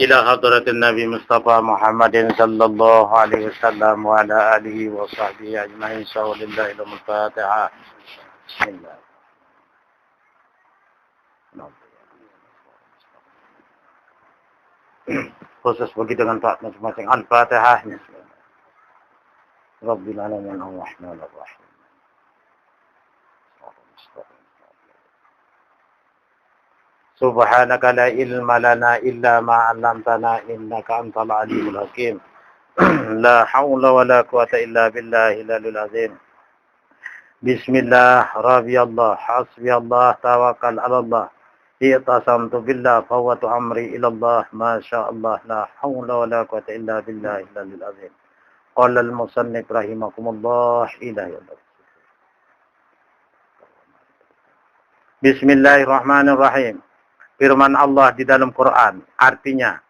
إلى حضرة النبي مصطفى محمد صلى الله عليه وسلم وعلى آله وصحبه أجمعين. شاء لله لهم الفاتحة. بسم الله. Khusus bagi dengan Pak masing-masing Al-Fatihah. Rabbil alamin ar-rahmanir rahim. Subhanaka la ilma lana illa ma 'allamtana innaka antal alimul hakim. La haula wa la quwata illa billahil aliyil azim. Bismillah, Rabbiyallah, Hasbiyallah, Tawakkal 'alallah. I'tasamtu billah, fawwatu amri ilallah, ma sya'allah, la haula wa la quwata illa billahil aliyil azim. Qala al-musannif rahimakumullah ilahi. Bismillahirrahmanirrahim. Firman Allah di dalam Quran, artinya,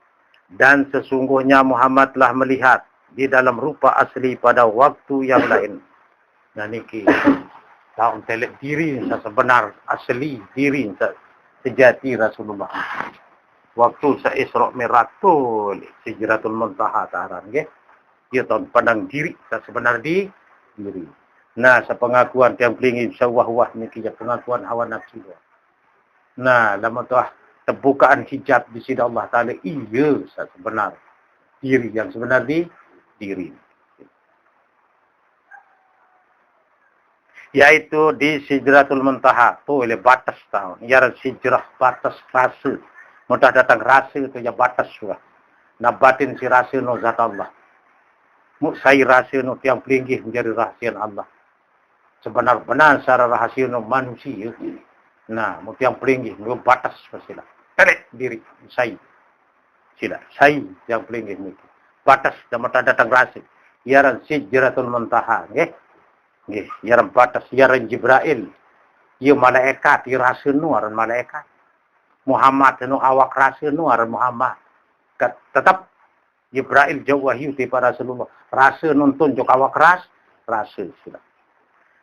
dan sesungguhnya Muhammad telah melihat di dalam rupa asli pada waktu yang lain. Nah niki, tahu telek diri sebenar asli diri sejati Rasulullah. Waktu Isra Mi'raj Sidratul Muntaha taran nggih. Dia tahu pandang diri sebenar diri. Nah, sepengakuan yang pelingi sawah-wah niki pengakuan hawa nafsu. Nah, lama tu terbukaan hijab di sisi Allah Ta'ala, iya sebenar diri yang sebenar diri. Yaitu di Sidratul Muntaha, tu oleh batas tahun. Ya sidrah batas rasa. Mudah datang rasa itu ya batas juga. Nah batin si rasa no zat Allah. Muksai rasa no yang pelinggih menjadi rahasia Allah. Sebenar-benar secara rahasia no manusia. Nah, yang pelinggih, batas sila. Telek diri, saya. Sila, saya yang pelinggih ni. Batas, dan mata datang rasa. Yaran Sidratul Muntaha, nggih. Nggih, yaran batas, yaran Jibril. Ya malaikat, ya rasa nu aran malaikat. Muhammad nu awak rasa nu aran Muhammad. Tetap Jibril jauh wahyu di para Rasulullah. Rasa nuntun jauh awak rasa sila.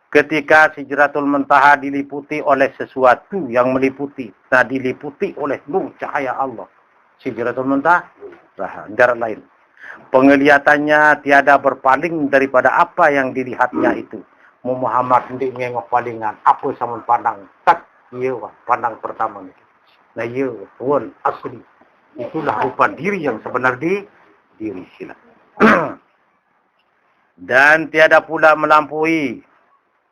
Ketika Sidratul Muntaha diliputi oleh sesuatu yang meliputi. Nah, diliputi oleh nur cahaya Allah. Sidratul Muntaha, antara lain. Penglihatannya tiada berpaling daripada apa yang dilihatnya itu. Muhammad hendak mengengok palingan. Apa sama pandang? Tak, iya, pandang pertama ni. Nah, iya, tuan asli. Itulah rupa diri yang sebenar diri sila. Dan tiada pula melampaui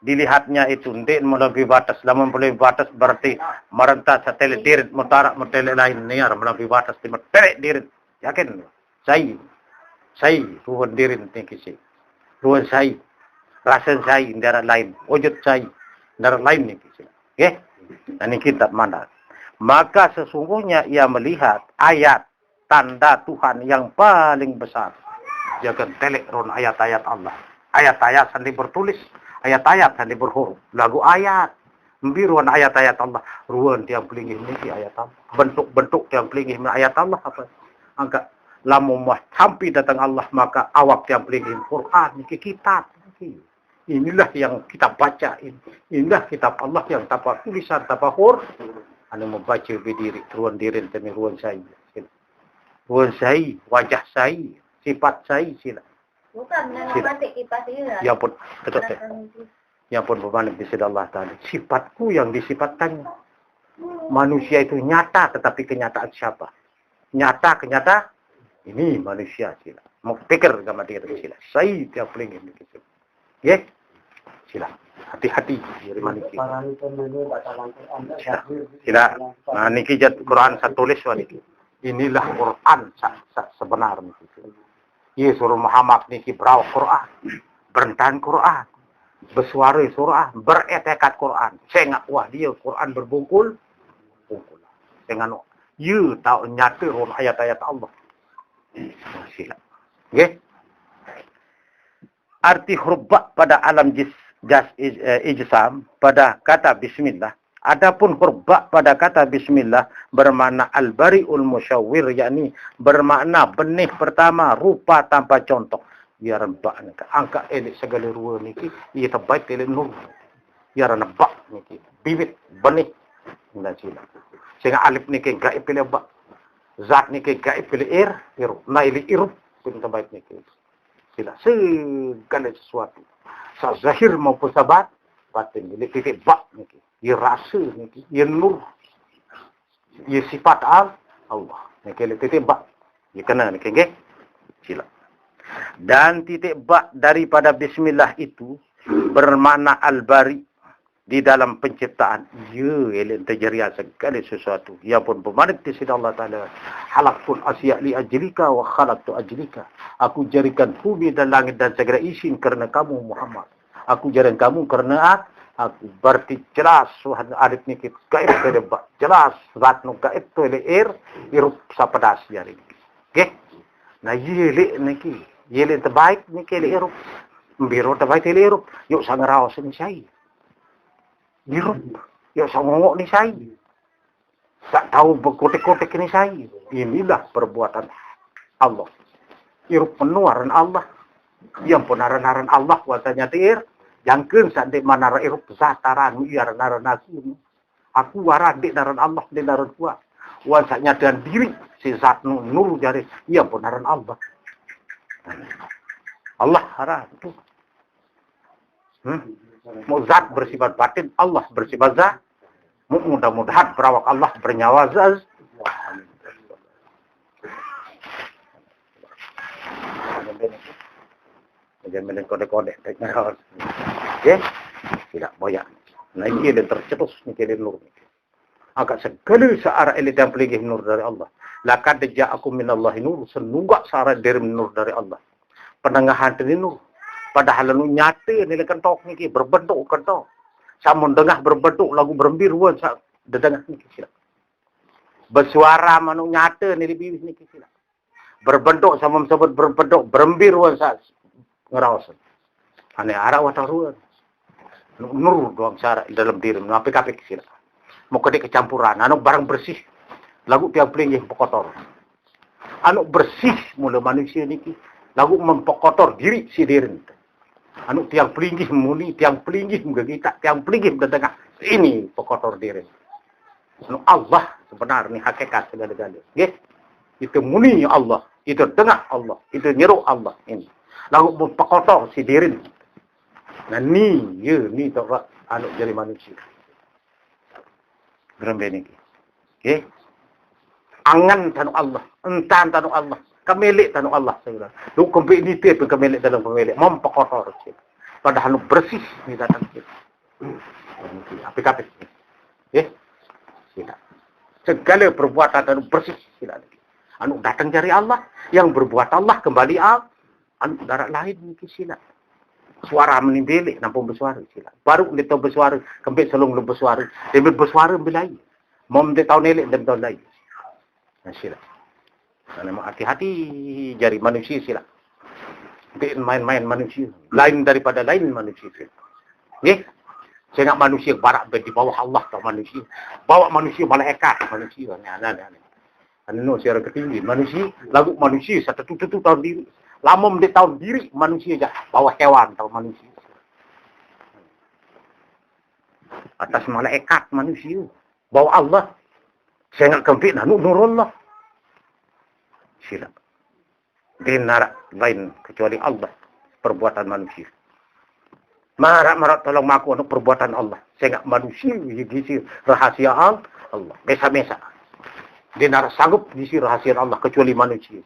dilihatnya itu ndek melebihi batas. Lamun melebihi batas berarti merentas satelit dirit mutarak satelit lain niar melebihi batas di satelit dirit. Yakin? Saya ruan dirit tinggi. Ruan saya, rasa saya daerah lain, wujud saya daerah lain nih kisah. Oke? Dan ini kitab mana? Maka sesungguhnya ia melihat ayat tanda Tuhan yang paling besar. Jangan telek ron ayat-ayat Allah. Ayat-ayat sandi bertulis. Ayat-ayat yang berhuruf. Lagu ayat. Membiruan ayat-ayat Allah. Ruan tiang pelingih ini ayat Allah. Bentuk-bentuk tiang pelingih ini ayat Allah. Apa? Angka. Lamumah sampai datang Allah. Maka awak tiang pelingih Quran. Ini kitab. Inilah yang kita baca. Inilah kitab Allah yang tanpa tulisan, tanpa huruf. Anda membaca berdiri. Ruan diri dan ruan saya. Ruan saya. Wajah saya. Sifat saya. Sila. Bukan menanam kipas itu. Ya pun, betul. Ya pun berbalik di sisi Allah Ta'ala. Sifatku yang disifatkannya. Manusia itu nyata, tetapi kenyataan siapa? Nyata, kenyata. Ini manusia sila. Mau pikir sama dia tadi sila. Saya tiap pelingin. Ya, sila. Hati-hati dari manusia. Sila. Nah, niki jat Quran saya tulis waniki. Inilah Quran sebenarnya. Ya suruh Muhammad niki berau Quran, berentan Quran, bersuara surah, beretekat Quran. Saya nak wah dia Quran berbungkul. Dengan you tahu nyata ron ayat-ayat Allah. Sila. Okey. Arti huruf pada alam ijsam pada kata bismillah. Adapun huruf pada kata bismillah bermakna al-bari'ul musyawwir, yakni bermakna benih pertama rupa tanpa contoh. Ya rembak ni angka elik segala rupa niki ia terbaik elik nur. Ya rembak niki bibit benih. Sehingga alif niki gaib pilih bak. Zat ni ke gaib pilih irup. Naili irup pun terbaik ni ke. Sila segala sesuatu. Sa zahir maupun sabat batin ni titik bak ni ke. Ia rasa ni ke. Ia nur. Ia sifat Allah. Ni ke titik bak. Ia kena ni ke. Sila. Dan titik bak daripada bismillah itu bermakna al-bari di dalam penciptaan. Ya, elok terjadi segala sesuatu. Ia pun bermakna di sisi Allah Ta'ala. Halaqtul asya' li ajlika wa khalaqtu ajlika. Aku jadikan bumi dan langit dan segala isi kerana kamu Muhammad. Aku jadikan kamu kerana aku. Berarti jelas Tuhan arif ni kita gaib kedebak. Jelas zat nu gaib tu irup sapadas jari. Okey. Nah, yelik ni yelik terbaik ni ke irup. Biro terbaik irup. Yuk sang raos ni saya. Irup. Yuk sang ngok ni saya. Tak tahu berkotek-kotek ni saya. Inilah perbuatan Allah. Irup penuaran Allah. Yang penaran-naran Allah kuasanya tir. Yang kan saat mana irup zataran naran aku. Aku waran di naran Allah di naran kuat. Wasanya dan diri si zat nur jari. Yang penaran Allah. Allah harap itu. Mau zat bersifat batin, Allah bersifat zat. Mudah-mudahan perawak Allah bernyawa zat. Jangan kode-kode. Ya, tidak boyak. Nah, ini yang tercetus ni kiri nur. Agak segala searah elit yang pelingih nur dari Allah. Laqad ja'akum minallahi nur, senunggak searah dari nur dari Allah. Penengahan dari nur. Padahal nu nyata ni kentok ni berbentuk kentok. Samun dengah berbentuk lagu berembiruan sa dedengah ni sila. Bersuara manu nyata ni di bibis ni sila. Berbentuk sama sebut berbentuk berembiruan sa ngerawas. Ane arah wataruan. Nur doang cara dalam diri ngapik-apik sila. Mau kedek kecampuran, anu barang bersih. Lagu tiang pelingih pekotor. Anu bersih mula manusia ni lagu mempekotor diri si diri. Anu tiang pelingih muli, tiang pelingih kita, tiang pelingih bertengah. Ini pekotor diri. Anu Allah sebenar ni hakikat segala-galanya. Okay? Itu muni Allah, itu tengah Allah, itu nyeru Allah ini. Lagu mempekotor si diri. Nah ni tak anu jadi manusia. Berembe ni. Okay? Angan tanu Allah, entan tanu Allah, kemilik tanu Allah saya. Lu kompetitif pun kemilik dalam pemilik, mempekotor sih. Padahal lu bersih ni datang kita. Apik-apik. Tidak. Segala perbuatan anu bersih tidak lagi. Anu datang dari Allah, yang berbuat Allah kembali anu darat lain ni sila. Suara menindele nampung bersuara sila. Baru dia tahu bersuara, kembali selung lu bersuara, dia bersuara belai. Mom dia tahu nelek dan tahu lain. Sila. Karena hati-hati jari manusia sila. Tidak main-main manusia. Lain daripada lain manusia sila. Okay? Saya nak manusia barak di bawah Allah tau manusia. Bawa manusia malaikat manusia. Aneh-aneh. Anu secara ketinggi. Manusia, lagu manusia satu tahun diri. Lama dia tahu diri manusia je. Bawa hewan tau manusia. Atas malaikat manusia. Bawa Allah. Saya nak kempit nak nurullah. Sila. Dia narak lain kecuali Allah. Perbuatan manusia. Marak tolong maku untuk perbuatan Allah. Saya nak manusia gisi rahasia Allah. Mesa-mesa. Dia narak sanggup gisi rahasia Allah kecuali manusia.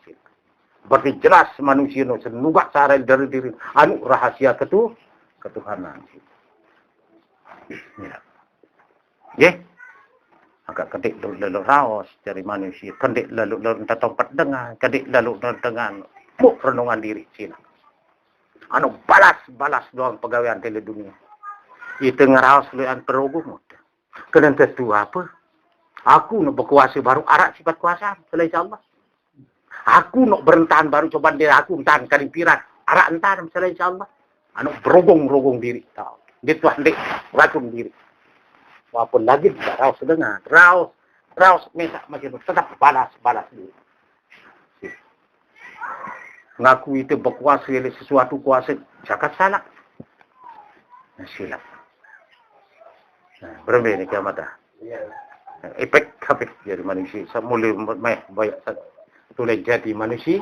Berarti jelas manusia itu senugak cara dari diri. Anu rahasia ketuhanan. Ya. Ya. Agak kedik lalu raos dari manusia. Kedik lalu tempat dengar. Kedik lalu dengan buk renungan diri sini. Anu balas doang pegawaian tele dunia. Itu ngeraos luan perogum. Kena tentu apa? Aku nak berkuasa baru arak sifat kuasa. Selain Allah. Aku nak berentan baru coba diri aku entan kali pirat. Arak entan selain Allah. Anu berogong diri. Tahu. Dia tuan dek racun diri. Walaupun lagi tidak raus dengar. Raus mesak macam itu. Tetap balas dulu. Ngaku itu berkuasa oleh sesuatu kuasa. Cakap salah. Silap. Berapa ini kiamat dah? efek jadi manusia semula banyak boleh jadi manusia.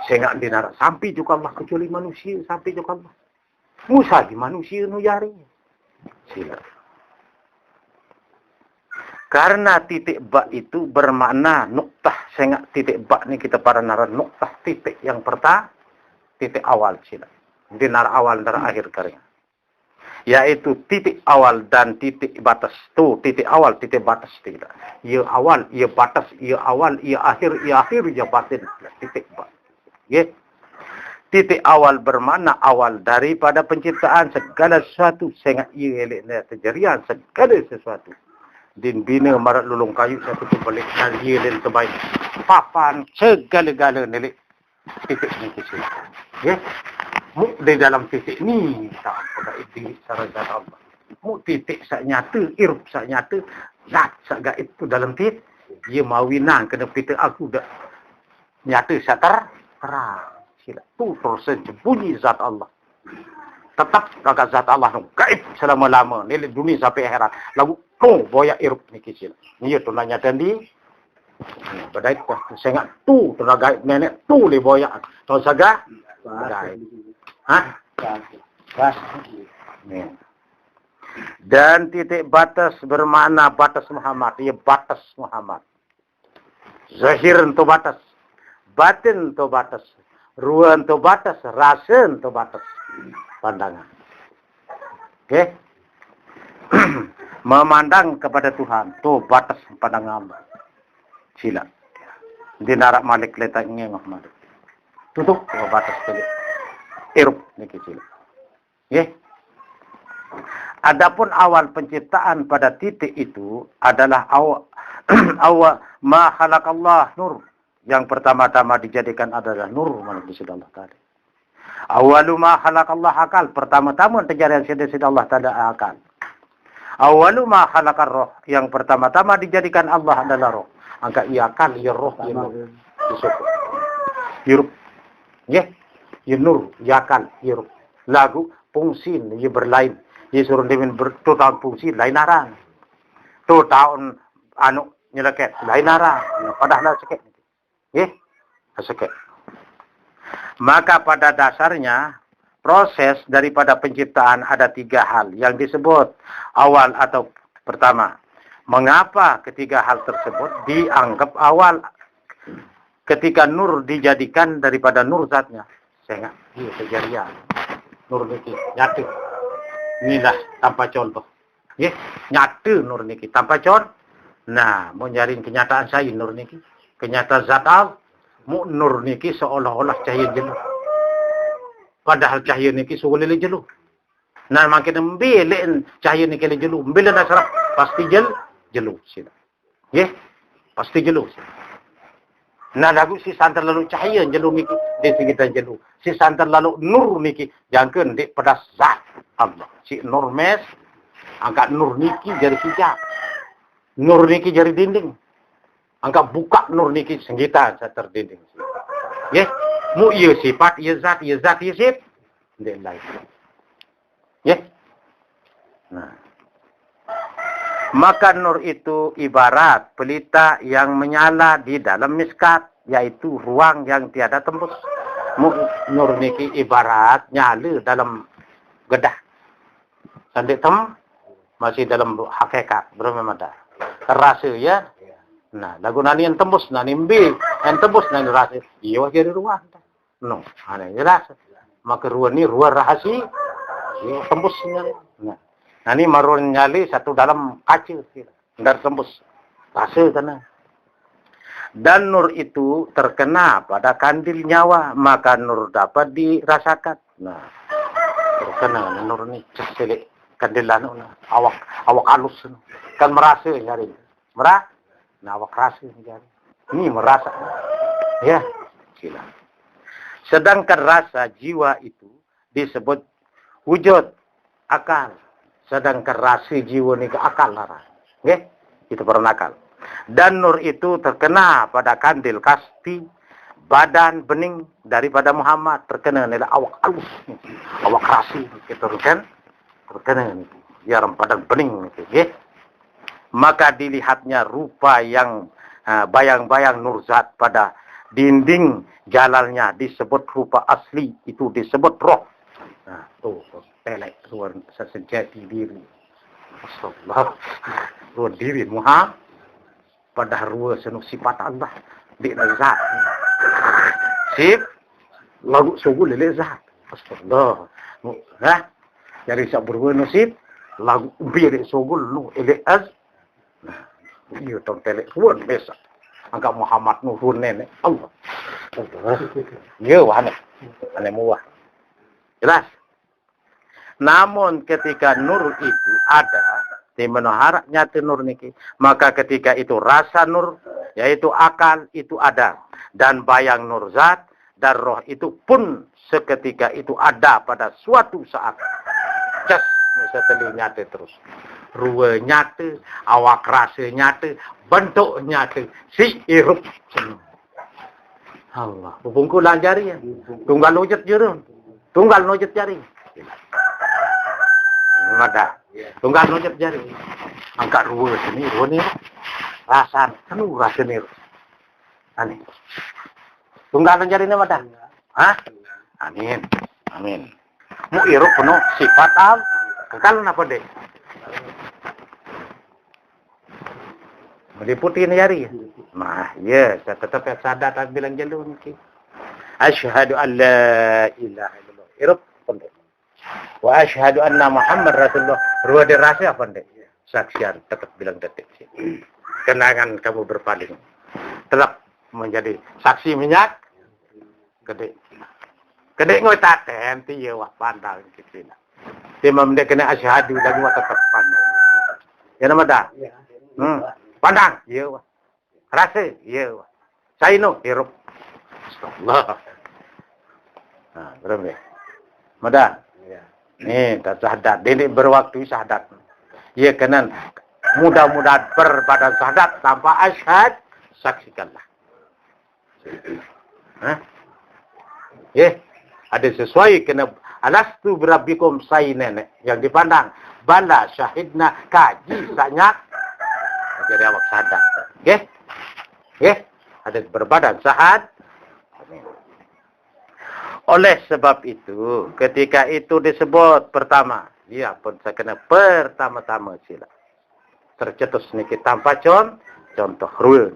Sehingga dinar sampai juga Allah kecuali manusia sampai juga Allah. Musa di manusia nu jari. Sila. Karena titik ba itu bermakna nuktah. Sehingga titik ba ni kita para nara nuktah titik yang pertama, titik awal sila. Dinar awal dan akhir karya. Yaitu titik awal dan titik batas. Tu titik awal, titik batas tidak. Ia awal, ia batas, ia awal, ia akhir, ia batin. Titik ba. Ya. Titik awal bermakna awal daripada penciptaan segala sesuatu sehingga ia terjadian segala sesuatu. Din bina marat lulung kayu satu kebalik dan ia terbaik. Papan segala-gala nelik titik ni kecil. Ya. Mu di dalam titik ni tak pada itu secara zat Allah. Mu titik sak nyata, irp sak nyata, zat sak gaib itu dalam titik. Ia mawinan kena pita aku dah nyata sak terang. Sila tu proses bunyi zat Allah. Tetap kakak zat Allah tu gaib selama-lama. Nilai dunia sampai akhirat. Lagu tu boyak irp ni kisah. Ni tu nanya tadi. Badai tu sangat tu tenaga gaib nenek tu le boyak. Tahu saga? Gaib. Hah? Bas. Dan titik batas bermakna batas Muhammad. Ia batas Muhammad. Zahir tu batas. Batin tu batas. Ruang tu batas. Rasa tu batas. Pandangan. Okey. Memandang kepada Tuhan. Tu batas pandangan Allah. Sila. Di narak malik letak ngengah malik. Tutup. Tu batas telik. Irup. Ni sila. Okey. Adapun awal penciptaan pada titik itu adalah awal ma khalaqallah nur. Yang pertama-tama dijadikan adalah nur manusia Allah Ta'ala. Awalu ma khalaqallah akal. Pertama-tama terjadi yang Allah Ta'ala akal. Awalu ma khalaqar roh. Yang pertama-tama dijadikan Allah adalah roh. Angka ia akal, ia roh, ia nur. Ia ruh. Ya. Ia nur, ia akal, ia ruh. Lagu, fungsi, ia berlain. Ia suruh dimin bertotal fungsi, lain arang. Tu tahun, nyeleket, lain arang. Padahal sikit. Sakit. Maka pada dasarnya proses daripada penciptaan ada 3 hal yang disebut awal atau pertama. Mengapa ketiga hal tersebut dianggap awal? Ketika nur dijadikan daripada nur zatnya. Sehingga ia kejadian. Nur niki nyata. Inilah tanpa contoh. Nyata nur niki tanpa contoh. Nah, mau nyari kenyataan saya nur niki. Kenyataan zat Allah, nur niki seolah-olah cahaya jenuh. Padahal cahaya niki sulit jenuh. Nah, makin ambilin cahaya niki jenuh. Ambilin asrap, pasti jenuh. Ya, pasti jenuh. Nah, lagu si santar lalu cahaya jenuh niki, di sekitar jenuh. Si santar lalu nur niki, jangan di pada zat Allah. Si nur mes, angkat nur niki jadi hijab. Nur niki jadi dinding. Angkat buka nur niki senggita saya terdinding. Ya, mu ia sifat, ia zat, ia sifat. Dia lain. Ya. Nah. Maka nur itu ibarat pelita yang menyala di dalam miskat, yaitu ruang yang tiada tembus. Nur niki ibarat nyala dalam gedah. Sampai masih dalam hakikat, belum ada. Terasa ya. Nah, lagu nani yang tembus, nani mbi, yang tembus nani rasa. Iya jadi ruang. No, aneh jelas. Maka ruang ni ruang rahasia. Iya tembusnya. Nah, nani marun nyali satu dalam kaca. Tidak tembus. Rasa tanah. Dan nur itu terkena pada kandil nyawa, maka nur dapat dirasakan. Nah, terkena nur ni selik kandilan awak halus kan merasa nyari. Merah. Nah, awak rasa menjadi. Ini merasa. Ya. Sila. Sedangkan rasa jiwa itu disebut wujud akal. Sedangkan rasa jiwa ini ke akal larang. Ya. Itu berakal. Dan nur itu terkena pada kandil kasti badan bening daripada Muhammad. Terkena nilai awak alus. Awak rasa. Kita terkena ini. Yang padang bening itu, ya. Maka dilihatnya rupa yang bayang-bayang nur zat pada dinding jalalnya disebut rupa asli, itu disebut roh. Nah, tuh telek ruang sejati diri. Astagfirullah. Ruang diri Muhammad pada ruang senu sifat Allah di zat. Sip lagu sugul le zat. Astagfirullah. Nah, jadi sak berwen nasib lagu bir sugul lu ele az. Nah, iya tong telek ruang biasa. Angka Muhammad nurun nenek Allah. Ya wahane. Ane muah. Jelas. Namun ketika nur itu ada di menohara nyata nur niki, maka ketika itu rasa nur yaitu akal itu ada dan bayang nur zat dan roh itu pun seketika itu ada pada suatu saat. Just setelah nyata terus. Ruwe nyata, awak rasa nyata, bentuk nyata, si irup. Allah, bungkulan jari ya. Tunggal nujut jurun. Tunggal nujut jari. Ada. Tunggal nujut jari. Angkat ruwe sini, ruwe ni. Rasa, anu rasa ni. Ani. Tunggal jari ni ada. Hah? Amin. Amin. Mu irup penuh sifat al. Kekal apa deh? Meliputi ni jari. Nah, ya, saya tetap sadar tak bilang jalur ni. Asyhadu an la ilaha illallah. Irup pendek. Wa asyhadu anna Muhammad Rasulullah. Ruwa dirasa pendek. Saksian tetap bilang detik. Kenangan kamu berpaling. Tetap menjadi saksi minyak. Gede. Gede ngoy taten ti ya wah pandang kicina. Ti mamde kena asyhadu dan wa tetap pandang. Ya nama dah. Pandang, ya wah. Rasa, ya wah. Saino, hirup. Astagfirullah. Nah, berapa ya? Madan. Nih, tak syahadat. Ini berwaktu syahadat. Ya, kena mudah-mudahan berbadan syahadat tanpa asyhad, saksikanlah. Hah? Ya, ada sesuai kena alastu birabbikum say nenek yang dipandang. Bala syahidna kaji sanyak. Jadi awak sadar. Okey? Okey? Ada berbadan sahad. Oleh sebab itu, ketika itu disebut pertama, ya pun saya kena pertama-tama sila. Tercetus niki tanpa contoh ruang.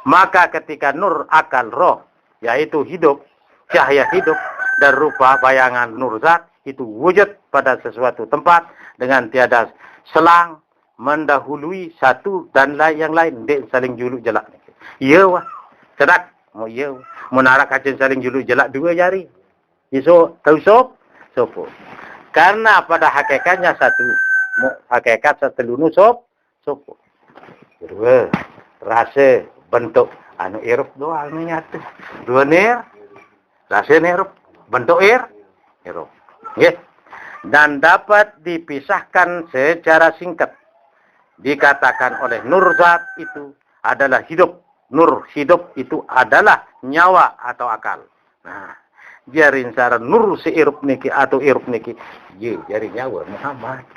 Maka ketika nur akal roh, yaitu hidup, cahaya hidup dan rupa bayangan nur zat itu wujud pada sesuatu tempat dengan tiada selang mendahului satu dan yang lain dek saling juluk jelak. Iya wah. Cedak. Mau iya. Menarak kacang saling juluk jelak dua jari. Iso tahu sopo. Karena pada hakikatnya satu. Hakikat satu lunu sopo. Dua. Rasa bentuk anu irup doang nyatu. Dua ner. Rasa irup. Bentuk irup. Nggih. Dan dapat dipisahkan secara singkat. Dikatakan oleh nur zat itu adalah hidup. Nur hidup itu adalah nyawa atau akal. Nah, jarin cara nur seirup niki atau irup niki. Ya, jari nyawa Muhammad.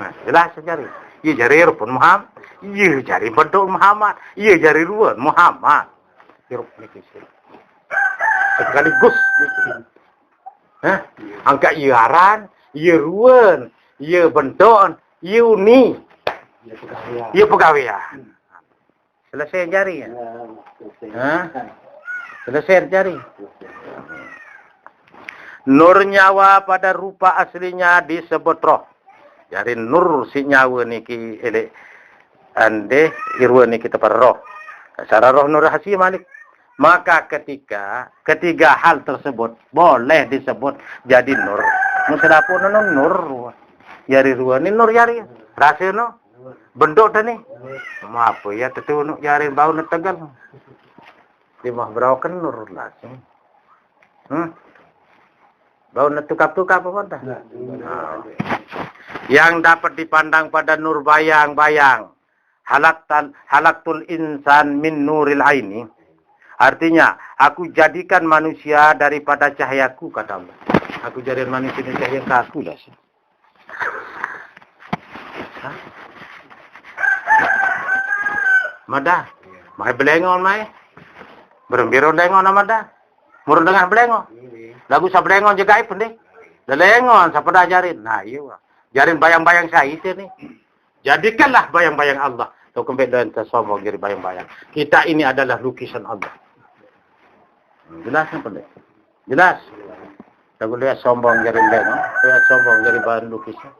Nah, jelas jari. Ya, jari irup Muhammad. Ya, jari bentuk Muhammad. Ya, jari ruan Muhammad. Irup niki sih. Sekaligus niki. Hah? Angka iaran, ia ruan, ia bentuk, ia uni. Ya pegawaian. Selesai jari ya? Selesai jari. Nur nyawa pada rupa aslinya disebut roh. Jadi nur si nyawa niki ele ande irwa niki tepat roh. Secara roh nur rahasia malik. Maka ketiga hal tersebut boleh disebut jadi nur. Musyrapun nur. Yari ruwa ni nur yari. Rasa no. Bentuk dah ni. Apa ya tentu nak jari bau nak tegal. Di mah berawakan nur lah. Bau nak tukap-tukap apa dah. Yang dapat dipandang pada nur bayang-bayang. Halaktul insan min nuril aini. Artinya, aku jadikan manusia daripada cahayaku, kata Allah. Aku jadikan manusia dari cahaya aku lah. Ha? Mada. Mai belengon mai. Berembiro lengon mada. Murun dengan belengon. Lagu sa belengon je gaib pun deh. Lengon sa pada jarin. Nah, iya. Jarin bayang-bayang saya itu nih. Jadikanlah bayang-bayang Allah. Tuh kembali dan tersombong jadi bayang-bayang. Kita ini adalah lukisan Allah. Jelas apa deh? Jelas. Lagu lihat sombong jadi lengon. Lihat sombong jadi bahan lukisan.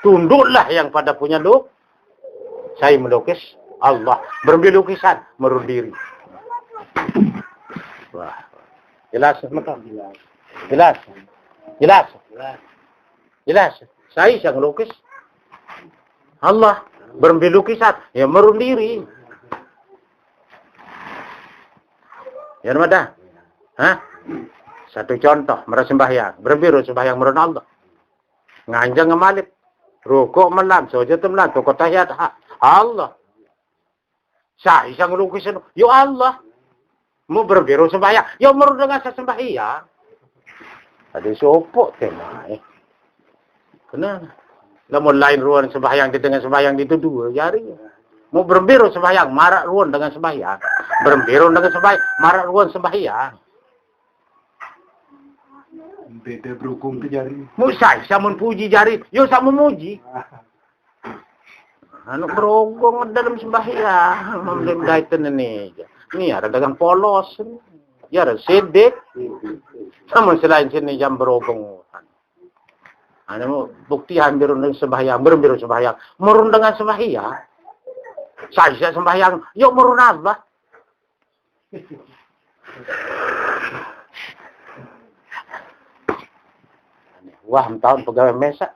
Tunduklah yang pada punya luk. Saya melukis. Allah berambil lukisan, merun diri. Wah, jelas, betul. Jelas. Saya yang lukis. Allah berambil lukisan, ya merun diri. Ya mana? Hah? Satu contoh, merasa sembahyang, berambil sembahyang merun Allah. Nganjang ngemalip, rukuk melam, sujud melam, toko tahiyat Allah. Saya isang lukisan, ya Allah. Mau berbiru sembahyang, ya merun dengan saya sembahyang. Ada sopok temai. Kenapa? Namun lain ruang sembahyang di dengan sembahyang itu dua jari. Mau berbiru sembahyang, marak ruang dengan sembahyang. Berbiru dengan sembahyang, marak ruang sembahyang. Beda berhukum ke jari. Mau saya puji jari, yo saya memuji. Anu berogong dalam sembahyang, membeli kaitan ini. Ini ada dagang polos, ya ada sedek. Sama selain sini jam berogong. Anu bukti hampir dengan sembahyang, berbiru sembahyang, merun dengan sembahyang. Saya sembahyang, yuk merun Allah. Wah, tahun pegawai mesa.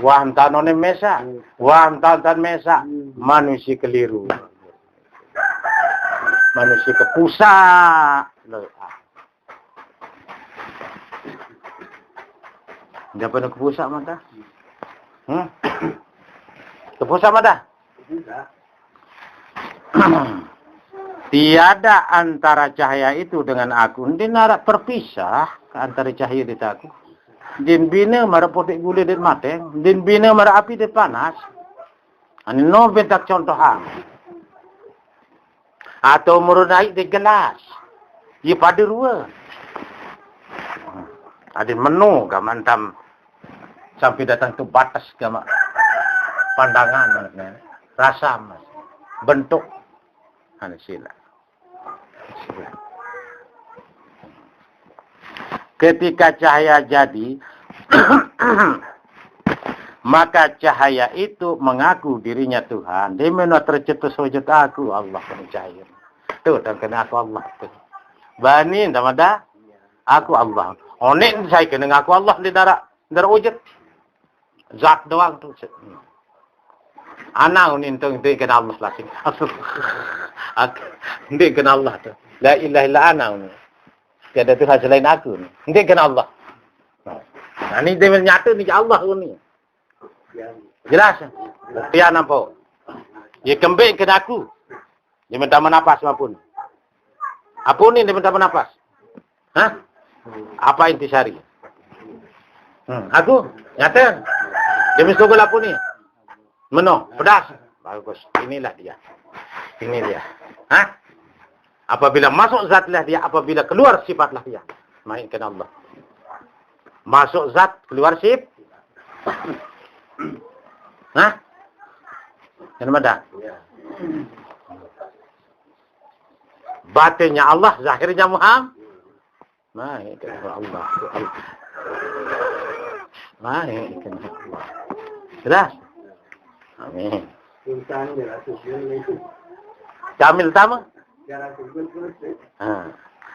Wah, tahun mesa. Wah, tahun mesa. Manusia keliru. Manusia kepusa. Dia pernah kepusa mata? Kepusa mata? Tiada antara cahaya itu dengan aku. Dia narak perpisah antara cahaya di aku. Din bina mara potik gule dit mateng, din bina mara api dit panas. Ani no bentak contoh atau murun naik di gelas. Ia pada rua. Adin menu gamantam sampai datang ke batas gama pandangan rasa bentuk ani sila. Ketika cahaya jadi, maka cahaya itu mengaku dirinya Tuhan. Di mana tercetus wujud aku, Allah cahaya. Tuh, dan kena aku Allah. Bani, damada, aku Allah. Onek saya kena aku Allah di darah wujud. Zat doang tu. Anak ini itu kena Allah lah. Ini kena Allah tu. La ilaha illa ana ini. Tiada Tuhan selain aku ni. Ini kena Allah. Nah, ini dia nyata ni Allah ni. Jelas? Dia nampak. Dia kembali ke aku. Dia minta menapas maupun. Apa ni dia minta menapas? Hah? Apa intisari? Aku? Nyata? Dia mesti tunggu apa ni? Meno? Pedas? Bagus. Inilah dia. Ini dia. Hah? Apabila masuk zatlah dia, apabila keluar sifatlah dia. Mainkan Allah. Masuk zat, keluar sifat. Hah? Yang mana? Batinnya Allah, zahirnya Muhammad. Mainkan Allah. Mainkan Allah. Jelas? Amin. Kamil tama?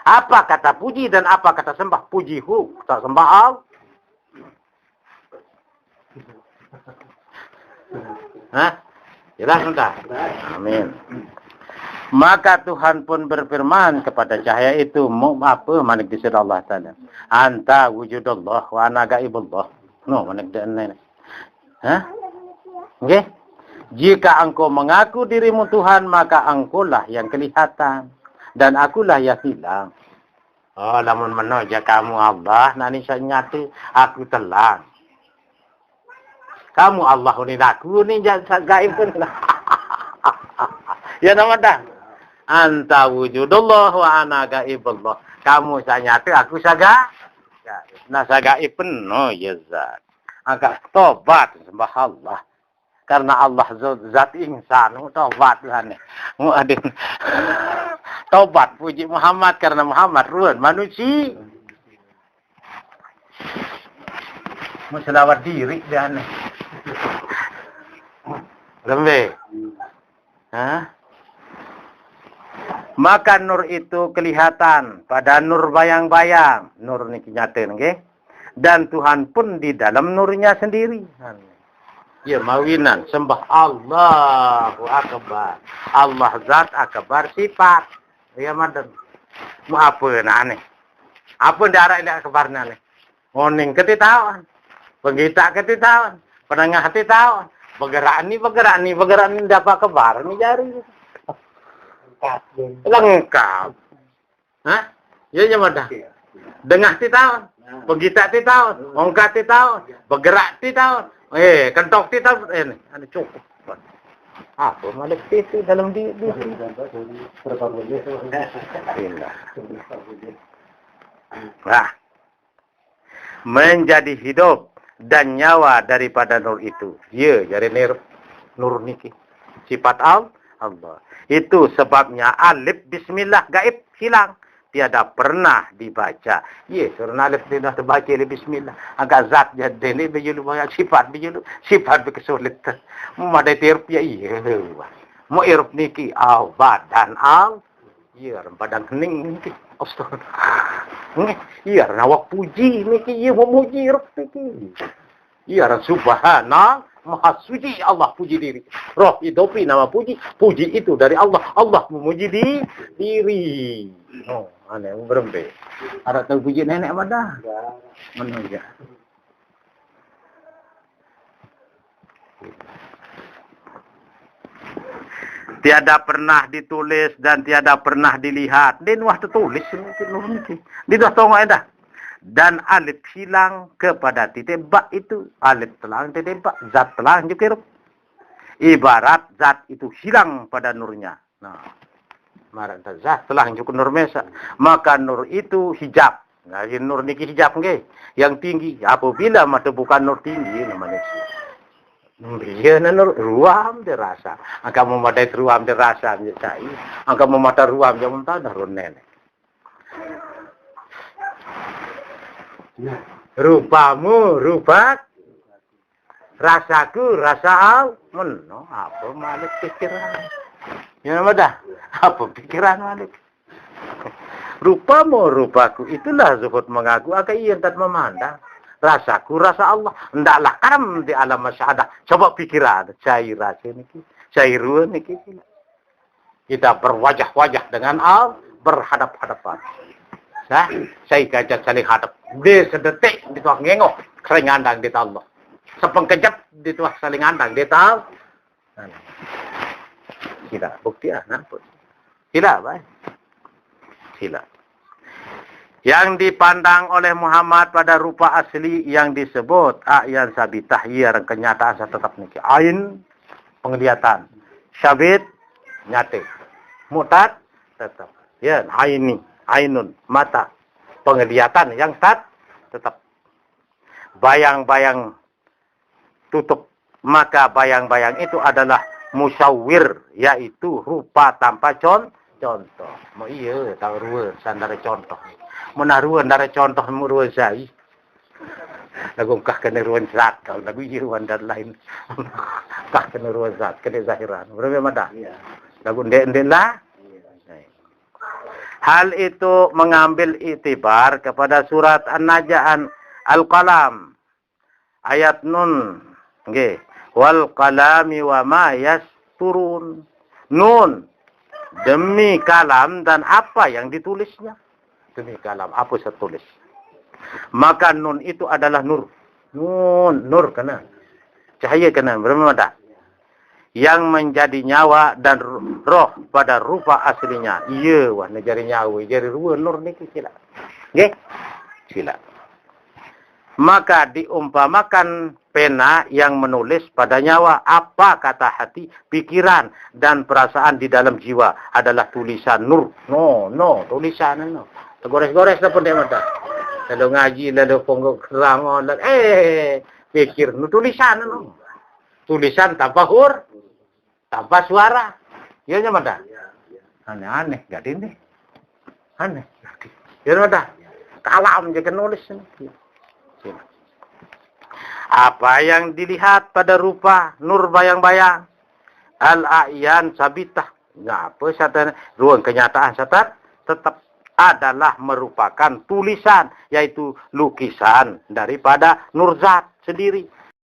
Apa kata puji dan apa kata sembah? Pujihu, tak sembah Allah. Jelas entah? Amin. Maka Tuhan pun berfirman kepada cahaya itu, mau apa manik disir Allah Ta'ala. Anta wujudullah wa ana gaibullah. No, manik disir. Okay? Jika engkau mengaku dirimu Tuhan, maka engkaulah yang kelihatan. Dan akulah yang hilang. Oh, lamun menoja kamu Allah, nani saya nyati, aku telang. Kamu Allah ni aku ni gaib pun. Ya nama dah. Anta wujudullah wa ana gaibullah. Kamu sa nyata, aku sa gaib. Nah sa gaib pun no ya zat. Angkat tobat sembah Allah. Karena Allah zat insan, tobat Tuhan. Muadin. Tobat puji Muhammad karena Muhammad ruan manusia. Selawat diri dia aneh. Lembe. Hah? Maka nur itu kelihatan pada nur bayang-bayang. Nur ni kenyataan, okay? Dan Tuhan pun di dalam nurnya sendiri. Ya, mawinan. Sembah Allahu Akbar. Allah zat akbar sifat. Ya, madan. Mau apa nak aneh? Apa darah ini akbarnya aneh? Moning ketitawan. Penggita ketitawan. Penengah ketitawan. Bergerak ni dapat kebar ni jari. Lengkap. Hah? Ya macam dah. Dengah ti tahun, penggita ti tahun, ongkat ti tahun, bergerak ti tahun. Kentok ti tahun. Ni, ada cukup. Apa malik itu dalam di Nah. Menjadi hidup dan nyawa daripada nur itu. Ya, jadi nur niki. Sifat Allah. Itu sebabnya alif bismillah gaib hilang. Tiada pernah dibaca. Ya, karena alif tidak terbaca alif bismillah. Agak zat jadi ni bijulu banyak sifat bijulu. Sifat berkesulitan. Ada terp ya iya. Mau irp niki badan iya badan kening niki. Astagfirullah. Iya, nawak puji niki iya memuji irp niki. Iya, subhanallah. Maha suci Allah puji diri. Roh hidupi nama puji. Puji itu dari Allah. Allah memuji diri. Oh, aneh berembe. Ada tahu puji nenek apa dah? Mana ya? Tiada pernah ditulis dan tiada pernah dilihat. Dia nuah tertulis ini. Dia dah tahu dah. Dan alif hilang kepada titik bak itu. Alif telang titik bak. Zat telang juga. Ibarat zat itu hilang pada nurnya. Nah, ibarat zat telang juga nur mesa. Maka nur itu hijab. Nah, nur niki hijab nge. Yang tinggi. Apabila mata bukan nur tinggi namanya. Iya, nur ruam dirasa. Angka memadai ruam dirasa. Angka memadai ruam jangan tahu dah nenek. Rupamu, rupak. Rasaku, rasa meno. Apa malik pikiran? Ya dah. Apa pikiran malik? Rupamu, rupaku. Itulah zuhud mengaku. Agak iya tak memandang. Rasaku, rasa Allah. Ndaklah karam di alam masyahadah. Coba pikiran. Cair rasa ini. Cairuan ini. Kita berwajah-wajah dengan Allah. Berhadap-hadapan. Saya kajak saling hadap. Dia sedetik di tuah ngengok. Kering andang di Allah. Sepengkejap di tuah saling andang di Allah. Tidak. Bukti lah. Nampak. Tidak, baik. Tidak. Yang dipandang oleh Muhammad pada rupa asli yang disebut a'yan sabitah. Ya, kenyataan saya tetap niki. Ain, penglihatan. Syabit, nyate. Mutad, tetap. Ya, aini. Ainun, mata, penglihatan yang tetap. Bayang-bayang tutup. Maka bayang-bayang itu adalah musawwir, yaitu rupa tanpa contoh. Mau iya, tahu ruang sandara contoh. Menaruhan dari contoh muruan saya. Lagu kah kena ruang zat, kalau lagu iya ruang dan lain. Kah kena ruang zat, kena zahiran. Berapa mana? Lagu ndek lah. Hal itu mengambil iktibar kepada surat An-Naja'an Al-Qalam. Ayat nun. Okay. Wal qalami wa ma yasturun. Nun. Demi kalam dan apa yang ditulisnya. Demi kalam. Apa saya tulis. Maka nun itu adalah nur. Nur kena. Cahaya kena. Berapa ada? Yang menjadi nyawa dan roh pada rupa aslinya. Iya, wah, jari nyawa, jari ruang nur ni sila. Okay? Sila. Maka diumpamakan pena yang menulis pada nyawa. Apa kata hati, pikiran, dan perasaan di dalam jiwa adalah tulisan nur. No, tulisan no. Gores-gores dah pun dia mata. Lalu ngaji, lalu ponggok kerangon, pikir no tulisan no. Tulisan tanpa huruf, tanpa suara. Iya nya mata. Aneh-aneh, gak ini. Aneh. Ya mata. Kalam je nulis ni. Apa yang dilihat pada rupa nur bayang-bayang, al-a'yan sabitah. Ngapa satan ruang kenyataan satan tetap adalah merupakan tulisan, yaitu lukisan daripada nur zat sendiri.